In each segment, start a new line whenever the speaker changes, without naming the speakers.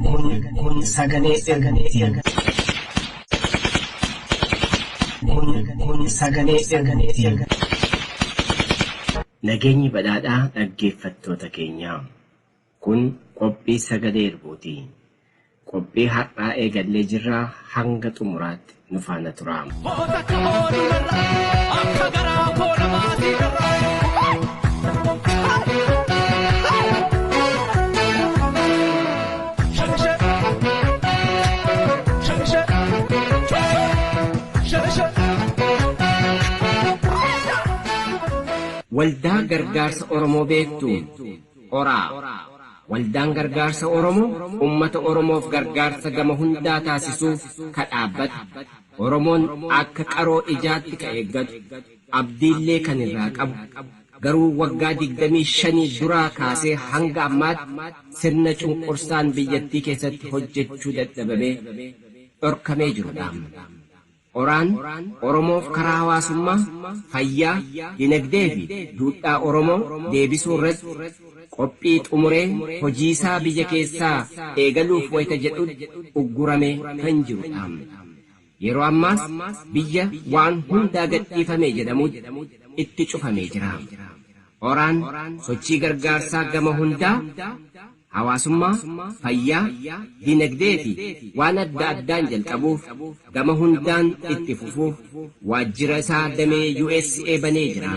kun sagalee kun sagalee nageenyi badhaadhaa dhaggeeffattoota keenya kun qophii sagalee irbuuti. Qophii har'aa eegallee jirra hanga xumuraatti nu faana tura. Waldaa Gargaarsa Oromoo beektu Oraa. Waldaan Gargaarsa Oromoo ummata Oromoof gargaarsa gama hundaa taasisuuf kadhaabbatu. Oromoon akka qaroo ijaatti ka eeggatu abdiillee kan irraa qabu. Garuu waggaa 25 duraa kaasee hanga ammaatti sirna cunqursaan biyyattii keessatti hojjechuu dadhabamee dhorkamee jirudha. Oraan Oromoof karaa hawaasummaa, fayyaa, dinagdee fi duudhaa Oromoo deebisuu irratti qophii xumuree hojii isaa biyya keessaa eegaluuf wayita jedhu ugguramee kan jirudha. Yeroo ammaas biyya waan hundaa gadhiifamee jedhamutti itti cufamee jira. Oraan sochii gargaarsaa gama hundaa hawaasummaa, fayyaa, dinagdee fi waan adda addaan jalqabuuf gama hundaan itti fufuuf waajjira isaa damee USA banee jira.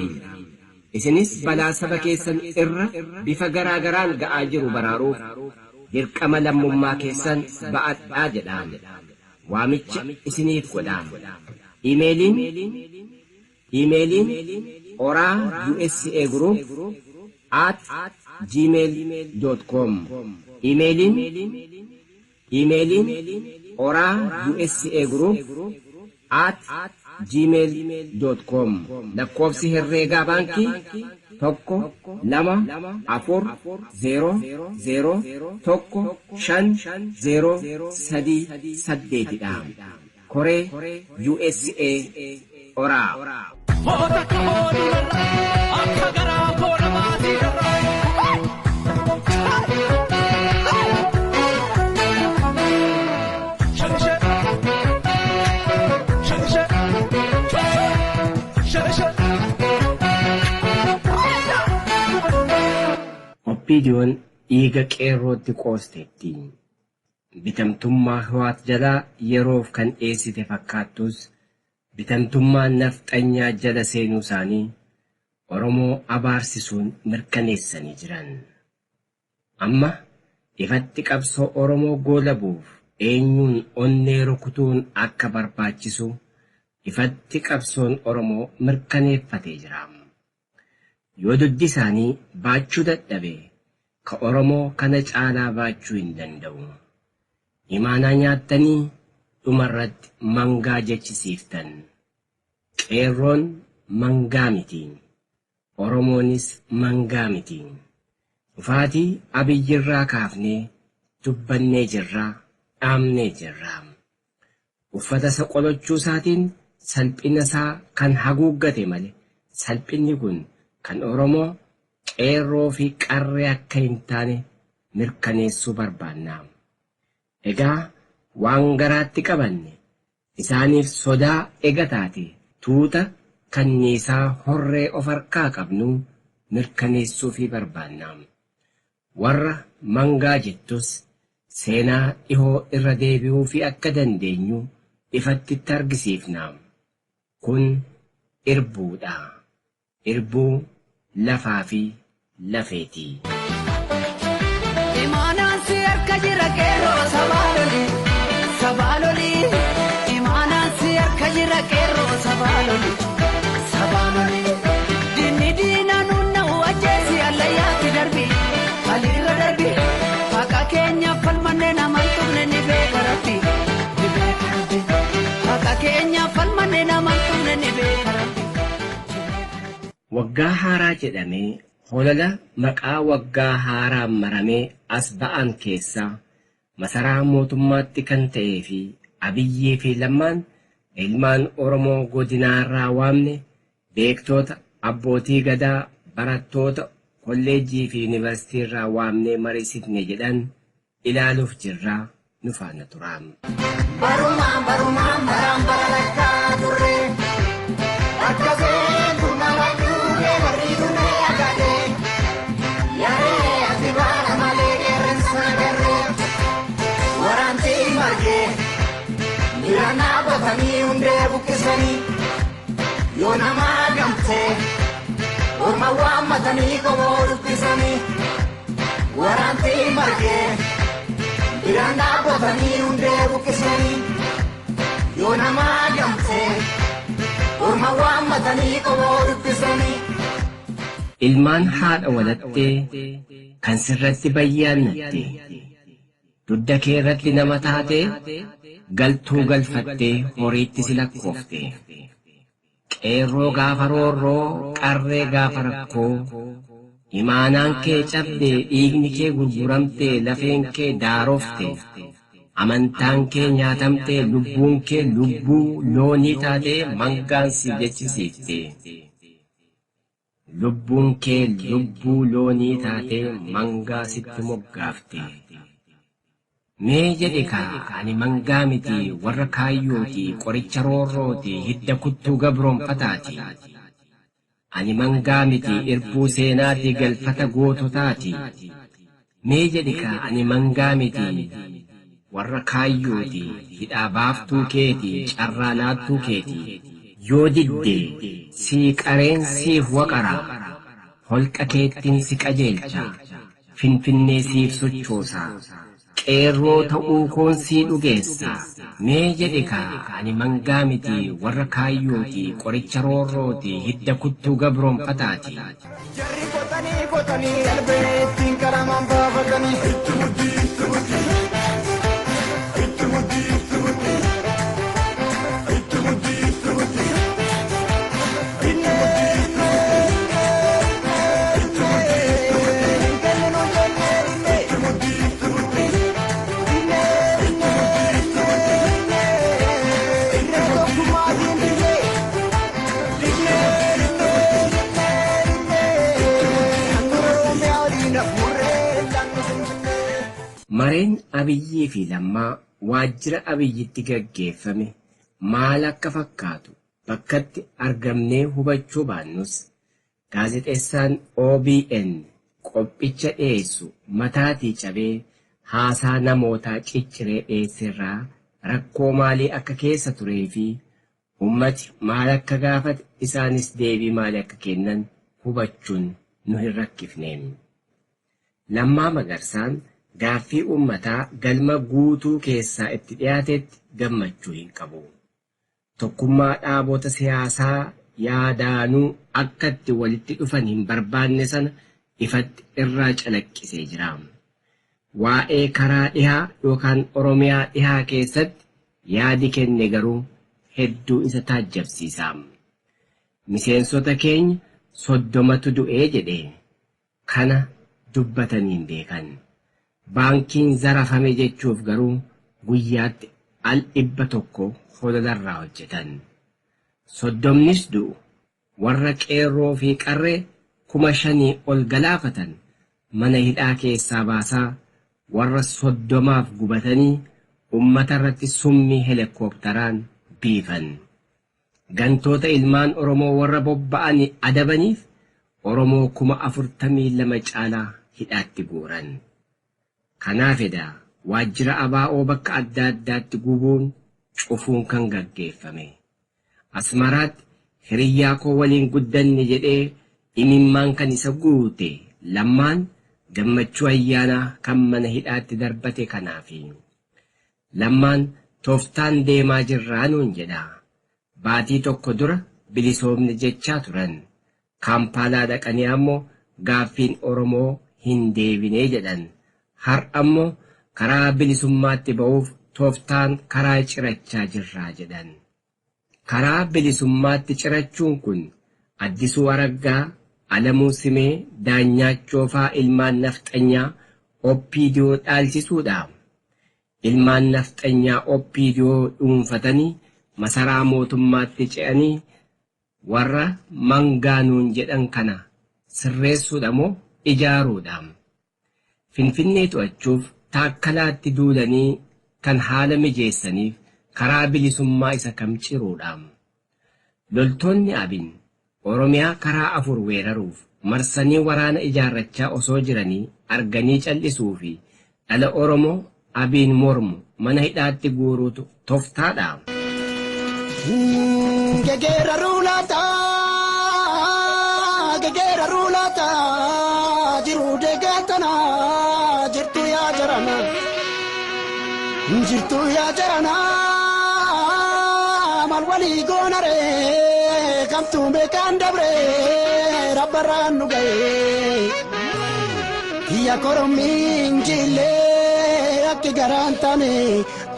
Isinis balaa saba keessan irra bifa garaagaraan ga'aa jiru baraaruuf dirqama lammummaa keessan ba'adhaa jedhaan waamicha isiniif godhaan. Iimeeliin oraa USA Group @gmail.com. Iimeeliin oraa USA Group @gmail.com. lakkoofsi herreegaa baankii 1-2-4-0-0-1-5-0-3-8 Koree USA Oraa. Oppiidiyoon dhiiga qeerrootti qoosteetti. Bitamtummaa Hiwaat jalaa yeroof kan dhiyeessite fakkaattus bitamtummaa nafxanyaa jala seenuu isaanii Oromoo abaarsisuun mirkaneessanii jiran. Amma ifatti qabsoo Oromoo goolabuuf eenyuun onnee rukutuun akka barbaachisu ifatti qabsoon Oromoo mirkaneeffatee jira. Yoo duddi isaanii baachuu dadhabe ka Oromoo kana caalaa baachuu hin danda'u. Imaanaa nyaattanii dhumarratti mangaa jechisiiftan. Qeerroon mangaa miti. Oromoonis mangaa miti. Dhufaatii Abiyyirraa kaafnee dubbannee jirraa, dhaamnee jirraa. Uffata isa qolochuu isaatiin salphina isaa kan haguuggate malee salphinni kun kan Oromoo qeerroo fi qarree akka hin taane mirkaneessuu barbaanna. Egaa waan garaatti qabanne isaaniif sodaa ega taate tuuta kanniisaa horree of harkaa qabnu mirkaneessuu fi barbaanna. Warra mangaa jettus seenaa dhihoo irra deebi'uu fi akka dandeenyu ifatti argisiifna. Kun irbuudha. Irbuu lafaa fi lafeetii.
Imaanaan si harka jira qeerroo sabaaloli. Imaanaan si harka jira qeerroo sabaaloli. Dinni diina nunna ajjeesi allayyaatti darbi. Aliirra darbi. Haqa keenya falmanne namaan tumne ni beeka rabbi. Haqa keenya falmanne namaan tumne ni beeka rabbi.
Waggaa haaraa jedhamee holala maqaa waggaa haaraan maramee as ba'an keessaa masaraa mootummaatti kan ta'ee fi Abiyyii fi Lammaan ilmaan Oromoo godinaarraa waamne beektoota abbootii gadaa barattoota kolleejjii fi yuunivarsiitiirraa waamnee mariisifne jedhan ilaaluuf jirraa nu faana turaam.
Barumaan baraan baralakkaa turre akka beeku malakuu geebarriitu mee agade yaa'ee ati baala malee qeerransa garre waraantii margee miranaa qotanii hundee buqqisanii yoo namaa gamtee orma waammatanii qomoo dubbisanii waraantii margee miranaa qotanii hundee buqqisanii yoo namaa gamtee orma waammatanii qomoo dubbisanii.
Ilmaan haadha walattee kan sirratti bayyaannatte dudda kee irratti nama taatee galtuu galfattee horiitti si lakkoofte qeerroo gaafa roorroo qarree gaafa rakkoo imaanaan kee cabdee dhiigni kee gurguramtee lafeen kee daarofte amantaan kee nyaatamtee lubbuun kee lubbuu loonii taatee mangaan si jechisiifte. Lubbuun kee lubbuu loonii taatee mangaa sitti moggaafte. Mee jedhe kaa ani mangaa miti warra kaayyooti qoricha roorrooti hidda kuttuu gabroonfataati. Ani mangaa miti irbuu seenaati galfata goototaati. Mee jedhe kaa ani mangaa miti warra kaayyooti hidhaa baaftuu keeti carraa laattuu keeti. Yoo didde sii qareen siif waqara holqa keettiin si qajeelcha finfinnee siif sochoosa qeerroo ta'uu koon sii dhugeessa. Mee jedhe kaa ani mangaa miti warra kaayyooti qoricha roorrooti hidda kuttuu gabroonfataati.
Jarri qotanii albeettiin qaramaan baafatanii itti muddii
Mareen Abiyyii fi Lammaa waajjira Abiyyitti gaggeeffame maal akka fakkaatu bakkatti argamnee hubachuu baannus gaazexeessaan OBN qophicha dhiyeessu mataatii cabee haasaa namootaa cicciree dhiyeesserraa rakkoo maalii akka keessa turee fi ummati maal akka gaafate isaanis deebii maalii akka kennan hubachuun nu hin rakkifneen. Lammaa Magarsaan gaaffii ummataa galma guutuu keessaa itti dhiyaatetti gammachuu hin qabu. Tokkummaa dhaabota siyaasaa yaadaanuu akka itti walitti dhufan hin barbaanne sana ifatti irraa calaqqisee jira. Waa'ee karaa dhihaa yookaan Oromiyaa dhihaa keessatti yaadi kenne garuu hedduu isa taajjabsiisa. Miseensota keenya 30tu du'ee jedhee kana dubbataniin beekan. Baankiin zarafame jechuuf garuu guyyaatti 100 hololarraa hojjetan. 30nis du'u warra qeerroo fi qarree 5,000 ol galaafatan mana hidhaa keessaa baasaa warra 30 gubatanii ummata irratti summii helikoophteraan biifan. Gantoota ilmaan Oromoo warra bobba'anii adabaniif Oromoo 42,000 caalaa hidhaatti guuran. Kanaaf edaa waajjira ABO bakka adda addaatti gubuun cufuun kan gaggeeffame. Asmaraatti hiriyyaa koo waliin guddanne jedhee imimmaan kan isa guute Lammaan gammachuu ayyaanaa kan mana hidhaatti darbate kanaafi. Lammaan tooftaan deemaa jirraa nuun jedha. Baatii tokko dura bilisoomne jechaa turan. Kaampaalaa dhaqanii ammoo gaaffiin Oromoo hin deebinee jedhan. Har ammoo karaa bilisummaatti ba'uuf tooftaan karaa cirachaa jirraa jedhan. Karaa bilisummaatti cirachuun kun Addisuu Araggaa, Alamuu Simee, Daanyaachoo faa ilmaan nafxanyaa OPDO dhaalchisuudha. Ilmaan nafxanyaa OPDO dhuunfatanii masaraa mootummaatti ce'anii warra mangaanuun jedhan kana sirreessuudha moo ijaaruudha. Finfinnee to'achuuf taakkalaatti duulanii kan haala mijeessaniif karaa bilisummaa isa kam ciruudhaam. Loltoonni Abin Oromiyaa karaa 4 weeraruuf marsanii waraana ijaarrachaa osoo jiranii arganii callisuu fi dhala Oromoo Abin mormu mana hidhaatti guuruutu toftaadhaam.
Gegera rulata jiru degatana jirtu ya jarana malwali gonare kamtu me kandabre rabbaran nugaye ya koromin jile akki garantane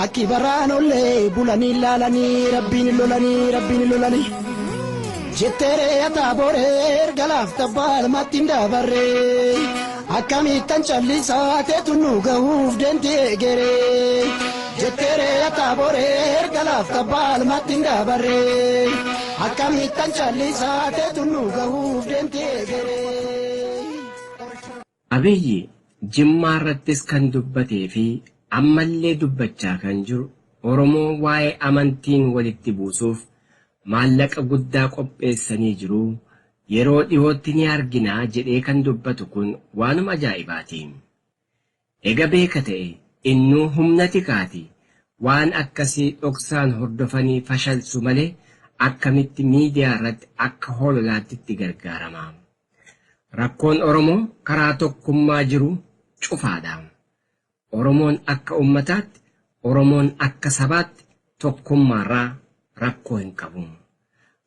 akki baranolle bulani lalani rabbini lolani jettere atabore galaf tabal matinda barre akkamitan challisa tetunu gahuf dente gere jettere atabore galaf tabal matinda barre akkamitan challisa tetunu gahuf dente gere.
Abiyyi Jimmaa irrattis kan dubbatee fi ammallee dubbachaa kan jiru Oromoo waa'ee amantiin walitti buusuuf maallaqa guddaa qopheessanii jiru yeroo dhiyootti ni arginaa jedhee kan dubbatu kun waanuma ajaa'ibaati. Ega beeka ta'e innuu humna tikaati waan akkasii dhoksaan hordofanii fashalsu malee akkamitti miidiyaa irratti akka hololaatti itti gargaarama. Rakkoon Oromoo karaa tokkummaa jiru cufaadha. Oromoon akka ummataatti, Oromoon akka sabaatti tokkummaarraa rakkoo hin qabu.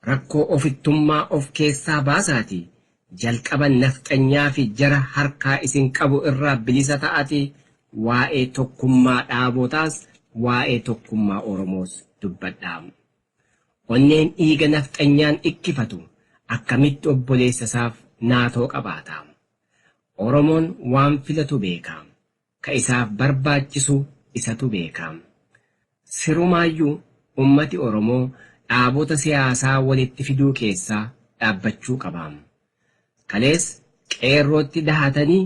Rakkoo ofittummaa of keessaa baasaati jalqaba nafxanyaa fi jara harkaa isin qabu irraa bilisa ta'ati waa'ee tokkummaa dhaabotaas waa'ee tokkummaa Oromoos dubbadhaa. Onneen dhiiga nafxanyaan ikkifatu akkamitti obboleessa isaaf naatoo qabaata. Oromoon waan filatu beeka. Ka isaaf barbaachisu isatu beeka. Sirumaayyuu ummati Oromoo dhaabota siyaasaa walitti fiduu keessaa dhaabbachuu qaba. Kalees qeerrootti dahatanii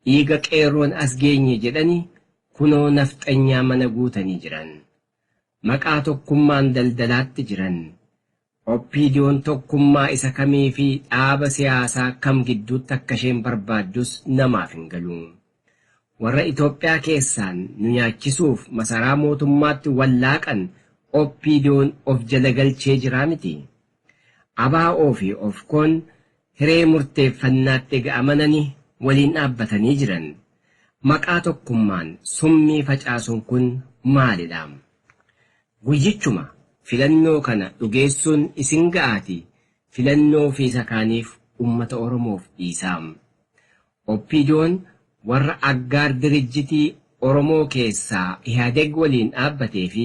dhiiga qeerroon as geenye jedhanii kunoo nafxanyaa mana guutanii jiran. Maqaa tokkummaan daldalaatti jiran. Oppiidiyoon tokkummaa isa kamii fi dhaaba siyaasaa kam gidduutti akka isheen barbaaddus namaaf hin galu. Warra Itoophiyaa keessaan nu nyaachisuuf masaraa mootummaatti wallaaqan oppiidiyoon of jala galchee jiraa miti. ABO fi OFCOn hiree murteeffannaatti ga'amananii waliin dhaabbatanii jiran. Maqaa tokkummaan summii facaasuun kun maalidha? Guyyichuma filannoo kana dhugeessuun isin ga'aati filannoo fi sakaaniif ummata Oromoof dhiisaa. Oppiidiyoon warra aggaar dirijjitii Oromoo keessaa Ihaadeg waliin dhaabbatee fi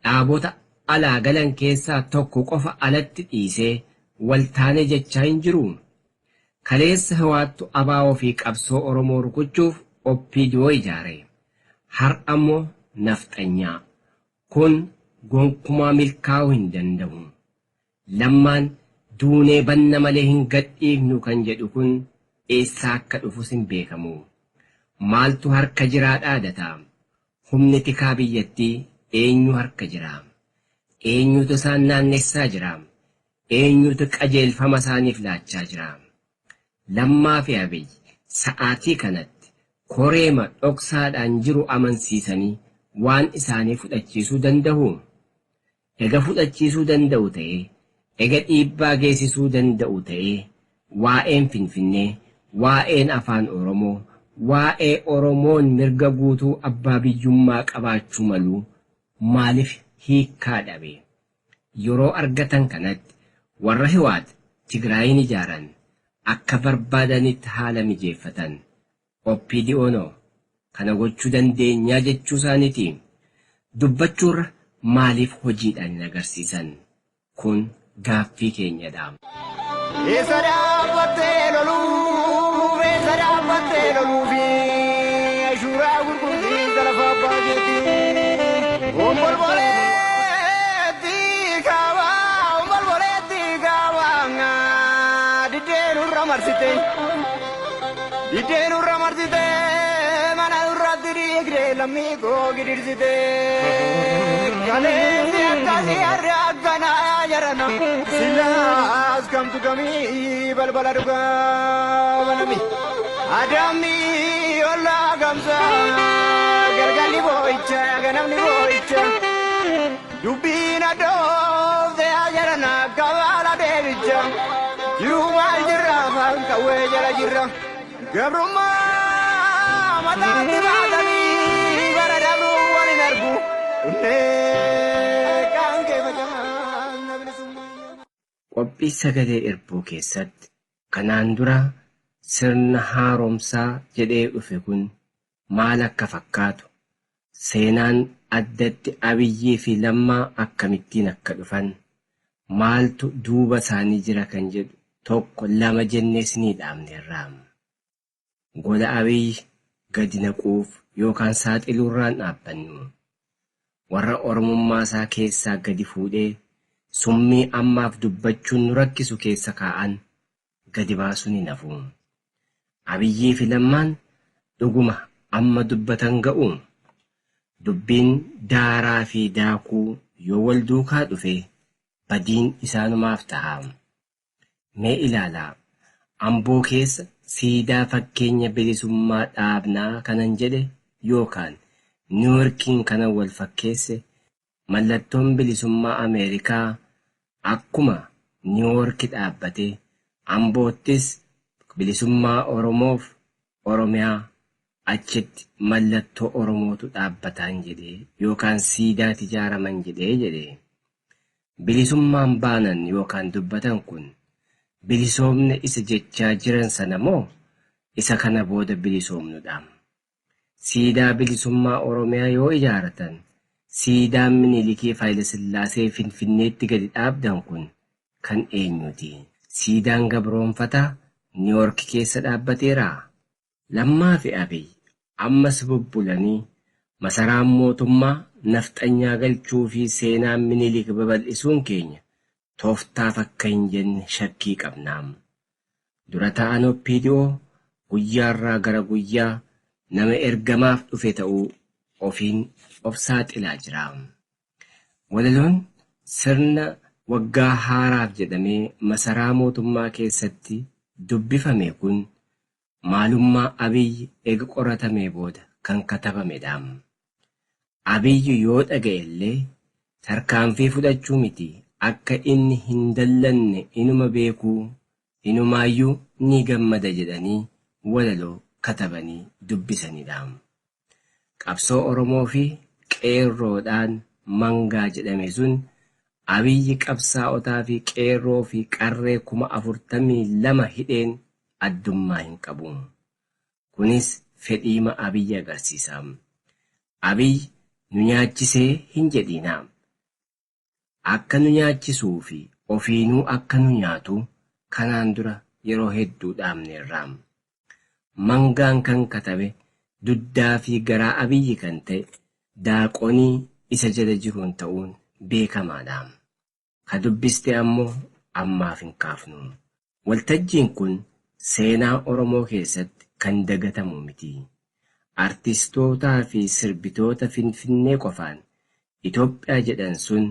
dhaabota alaa galan keessaa tokko qofa alatti dhiisee waltaane jechaa hin jiru. Kaleessa Hawaattu ABO fi qabsoo Oromoo rukuchuuf Oppiidiyoo ijaare. Har'a ammoo nafxanyaa. Kun gonkumaa milkaa'uu hin danda'u. Lammaan duunee banna malee hin gadhiifnu kan jedhu kun eessaa akka dhufus hin beekamu. Maaltu harka jiraa dhaadata? Humni tikaa biyyattii eenyu harka jira? Eenyutu isaan naannessaa jira? Eenyutu qajeelfama isaaniif laachaa jira? Lammaa fi Abiyyi sa'aatii kanatti koreema dhoksaadhaan jiru amansiisanii waan isaanii fudhachiisuu danda'u. Ega fudhachiisuu danda'u ta'e, ega dhiibbaa geessisuu danda'u ta'e, waa'een Finfinnee, waa'een afaan Oromoo, waa'ee Oromoon mirga guutuu abbaa biyyummaa qabaachuu malu maaliif hiikkaa dhabe? Yeroo argatan kanatti warra Hiwaat Tigraayin ijaaran akka barbaadanitti haala mijeeffatan. Oppiidiyoonoo kana gochuu dandeenyaa jechuu isaaniiti. Dubbachuurra maaliif hojiidhaan hin agarsiisan? Kun gaaffii keenyadha.
Eessa dhaabbattee loluu fi ashuuraa gurgurtiisa lafa abbaa keetii. Ombolboleetti kaawaa diddeen urra marsite mana irratti dhiigdee lammii koo gidirsite kaleessi akkasii har'a akkanaa jarana silaas kamtu kamii balbala dhugaa banami adamni ollaa gamsa galgalli boo'icha ganamni boo'icha dubbiin addoofte jarana kabaala deebicha jiruu maal jirra afaan qawwee jala jirra gabrummaa mataatti baatanii bara dabruu waliin argu unnee qaangee facamaan na bilisummaa.
Qophii sagalee irbuu keessatti kanaan dura sirna haaromsaa jedhee dhufe kun maal akka fakkaatu seenaan addatti Abiyyii fi Lammaa akkamittiin akka dhufan maaltu duuba isaanii jira kan jedhu tokko lama jennees ni dhaabneerra. Gola Abiyyi gadi naquuf yookaan saaxiluurraan dhaabbannu warra oromummaa isaa keessaa gadi fuudhee summii ammaaf dubbachuun nu rakkisu keessa kaa'an gadi baasuu ni nafu. Abiyyii fi Lammaan dhuguma amma dubbatan ga'u dubbiin daaraa fi daakuu yoo wal duukaa dhufe badiin isaanumaaf ta'a. Mee ilaalaa Amboo keessa siidaa fakkeenya bilisummaa dhaabnaa kanan jedhe yookaan Niiworkiin kana wal fakkeesse mallattoon bilisummaa Ameerikaa akkuma Niiworki dhaabbate Amboottis bilisummaa Oromoof Oromiyaa achitti mallattoo Oromootu dhaabbataan jedhe yookaan siidaa ijaaraman jedhe. Bilisummaan baanan yookaan dubbatan kun bilisoomne isa jechaa jiran sana moo isa kana booda bilisoomnudha. Siidaa bilisummaa Oromiyaa yoo ijaaratan siidaan Minilikii Haayilasillaasee Finfinneetti gadi dhaabdan kun kan eenyuti? Siidaan gabroonfataa Niiworki keessa dhaabbateera. Lammaa fi Abiyyi ammas bubbulanii masaraan mootummaa nafxanyaa galchuu fi seenaan Minilik babal'isuun keenya tooftaaf akka hin jenne shakkii qabnaam. Dura ta'an OPDO guyyaarraa gara guyyaa nama ergamaaf dhufe ta'uu ofiin of saaxilaa jira. Walaloon sirna waggaa haaraaf jedhamee masaraa mootummaa keessatti dubbifame kun maalummaa Abiyyi eega qoratamee booda kan katabamedha. Abiyyi yoo dhaga'e illee tarkaanfii fudhachuu miti akka inni hin dallanne inuma beekuu inumaayyuu ni gammada jedhanii walaloo katabanii dubbisanidha. Qabsoo Oromoo fi qeerroodhaan mangaa jedhame sun Abiyyi qabsaa'otaa fi qeerroo fi qarree 42,000 hidheen addummaa hin qabu. Kunis fedhiima Abiyyi agarsiisa. Abiyyi nu nyaachisee hin jedhinaa. Akka nu nyaachisuu fi ofiinuu akka nu nyaatu kanaan dura yeroo hedduu dhaabneerra. Mangaan kan katabe duddaa fi garaa Abiyyi kan ta'e daaqonii isa jala jiruun ta'uun beekamaadha. Ka dubbiste ammoo ammaaf hin kaafnu. Waltajjiin kun seenaa Oromoo keessatti kan dagatamu miti. Artistootaa fi sirbitoota Finfinnee qofaan Itoophiyaa jedhan sun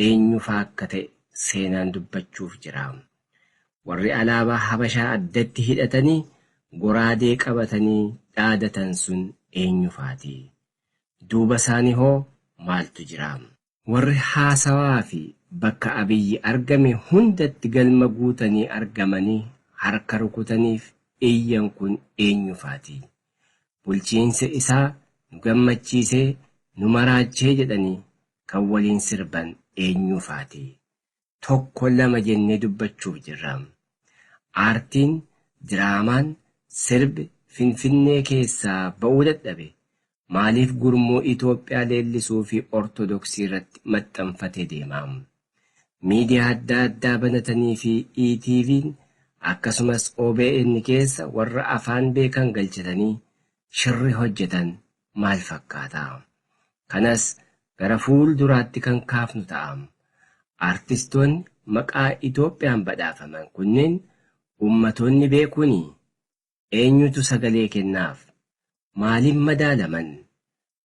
eenyufaa akka ta'e seenaan dubbachuuf jira. Warri alaabaa Habashaa addatti hidhatanii goraadee qabatanii dhaadatan sun eenyufaati? Duuba isaanii hoo maaltu jira? Warri haasawaa fi bakka Abiyyi argame hundatti galma guutanii argamanii harka rukutaniif iyyan kun eenyufaati? Bulchiinsa isaa nu gammachiisee nu maraachee jedhanii kan waliin sirban eenyufaati? Tokko lama jennee dubbachuuf jirra. Aartiin, diraamaan, sirbi Finfinnee keessaa ba'uu dadhabe maaliif gurmuu Itoophiyaa leellisuu fi Ortodoksii irratti maxxanfatee deema? Miidiyaa adda addaa banatanii fi ETV'n akkasumas OBN keessa warra afaan beekan galchatanii shirri hojjetan maal fakkaata? Kanas gara fuul duraatti kan kaafnu ta'a. Artistoonni maqaa Itoophiyaan badhaafaman kunneen ummatoonni beekuuni eenyutu sagalee kennaaf? Maaliin madaalaman?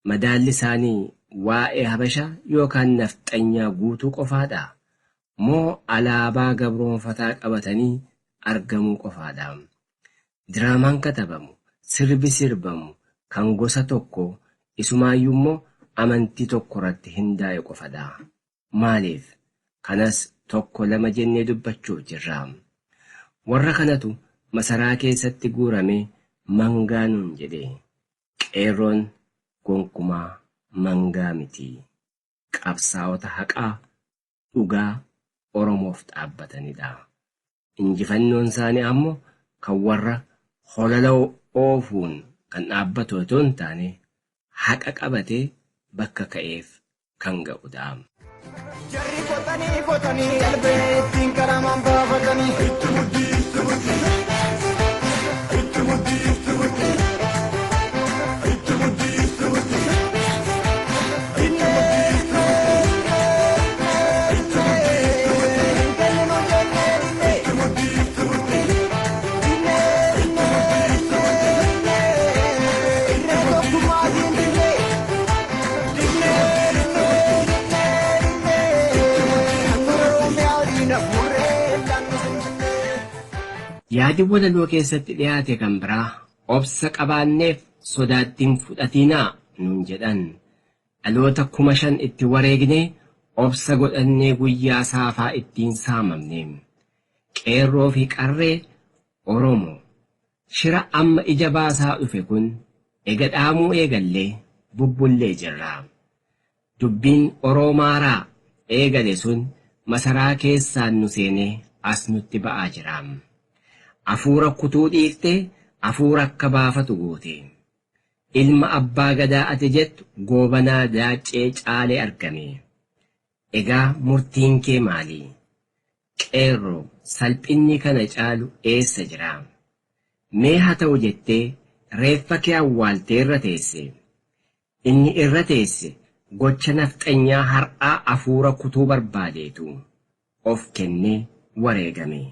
Madaalli isaanii waa'ee Habashaa yookaan nafxanyaa guutuu qofaadha moo alaabaa gabroonfataa qabatanii argamuu qofaadha? Diraamaan katabamu, sirbi sirbamu kan gosa tokko isumaayyuu immoo amantii tokko irratti hundaa'e qofadha. Maaliif? Kanas tokko lama jennee dubbachuuf jirra. Warra kanatu masaraa keessatti guurame mangaa nuun jedhe. Qeerroon gonkumaa mangaa miti. Qabsaa'ota haqaa dhugaa Oromoof dhaabbatanidha. Injifannoon isaanii ammoo kan warra holala oofuun kan dhaabbatu otoo hin taane haqa qabatee bakka ka'eef kan ga'udha.
Jarri kotanii qalbee ittiin karamaan baafatanii itti muddii itti muddii itti muddii itti muddii itti muddii itti muddii
Yaadi walaloo keessatti dhiyaate kan biraa obsa qabaanneef sodaattiin fudhatinaa nuun jedhan. Dhaloota 5,000 itti wareegnee obsa godhannee guyyaa saafaa ittiin saamamne. Qeerroo fi qarree Oromoo shira amma ija baasaa dhufe kun ega dhaamuu eegallee bubbullee jirra. Dubbiin Oromaaraa eegale sun masaraa keessaan nu seenee as nutti ba'aa jira. Afuura kutuu dhiiftee afuura akka baafatu goote. Ilma abbaa gadaa ati jettu goobanaa daaccee caalee argame. Egaa murtiin kee maali? Qeerroo salphinni kana caalu eessa jira? Mee haa ta'u jettee reeffa kee awwaaltee irra teesse. Inni irra teesse gocha nafxanyaa har'aa afuura kutuu barbaadeetu of kennee wareegame.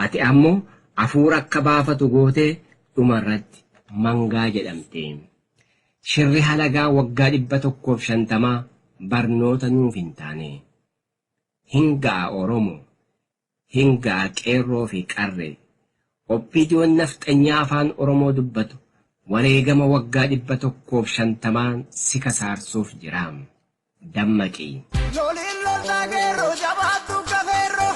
Ati ammoo afuura akka baafatu gootee dhumarratti mangaa jedhamte. Shirri halagaa waggaa 150 barnoota nuuf hin taane. Hingaa Oromoo, hingaa qeerroo fi qarree. Oppiidiyoon nafxanyaa afaan Oromoo dubbatu wareegama waggaa 150 si kasaarsuuf jira. Dammaqii.
Loliin loltaa qeerroo jabaattu kafeerroo.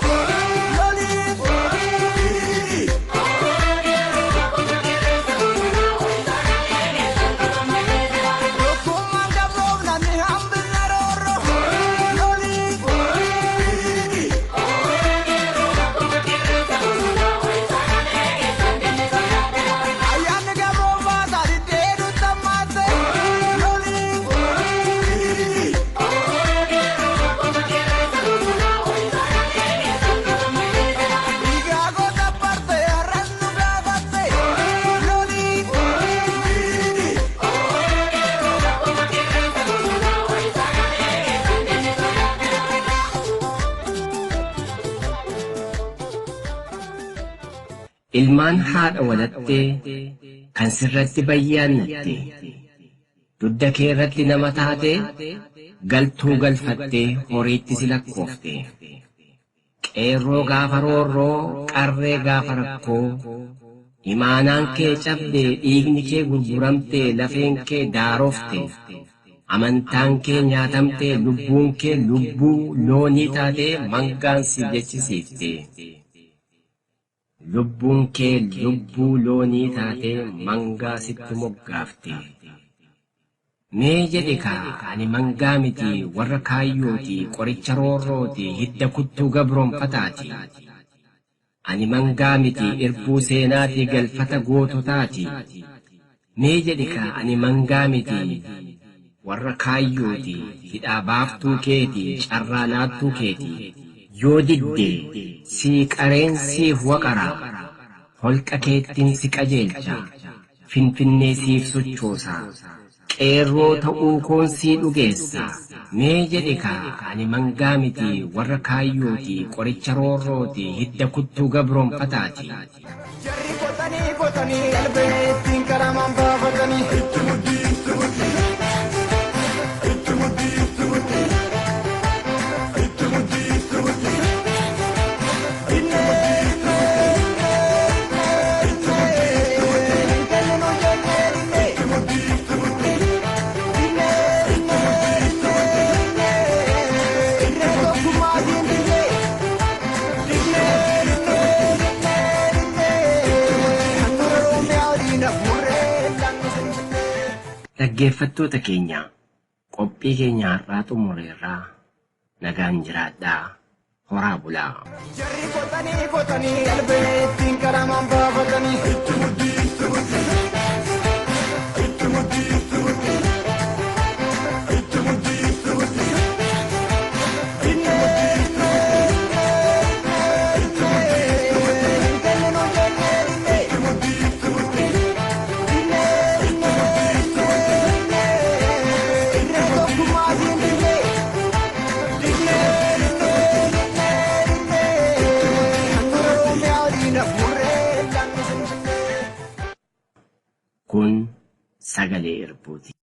Ilmaan haadha walattee kan sirratti bayyaannatte. Dudda kee irratti nama taate galtuu galfattee horiitti si lakkoofte. Qeerroo gaafa roorroo qarree gaafa rakkoo. Imaanaan kee cabdee dhiigni kee gurguramtee lafeen kee daarofte. Amantaan kee nyaatamtee lubbuun kee lubbuu loonii taatee mangaan si jechisiifte. Lubbuun kee lubbuu loonii taatee mangaa sitti moggaafte. Mee jedhe kaa ani mangaa miti warra kaayyooti qoricha roorrooti hidda kuttuu gabroonfataati. Ani mangaa miti irbuu seenaati galfata goototaati. Mee jedhe kaa ani mangaa miti warra kaayyooti hidhaa baaftuu keeti carraa laattuu keeti. Yoo didde sii qareen siif waqara holqa keettiin si qajeelcha finfinnee siif sochoosa qeerroo ta'uu koon sii dhugeessa. Mee jedhe kaa ani mangaa miti warra kaayyooti qoricha roorrooti hidda kuttuu gabroonfataati.
Jarri kotanii qalbee ittiin karamaan baafatanii itti muddii itti muddii.
Dhaggeeffattoota keenya qophii keenya har'aa xumureerraa nagaan jiraadhaa horaa bulaa.
Jarri kotanii qalbee ittiin qaramaan baafatanii. Itti muddii.
Kun sagalee Irbuuti.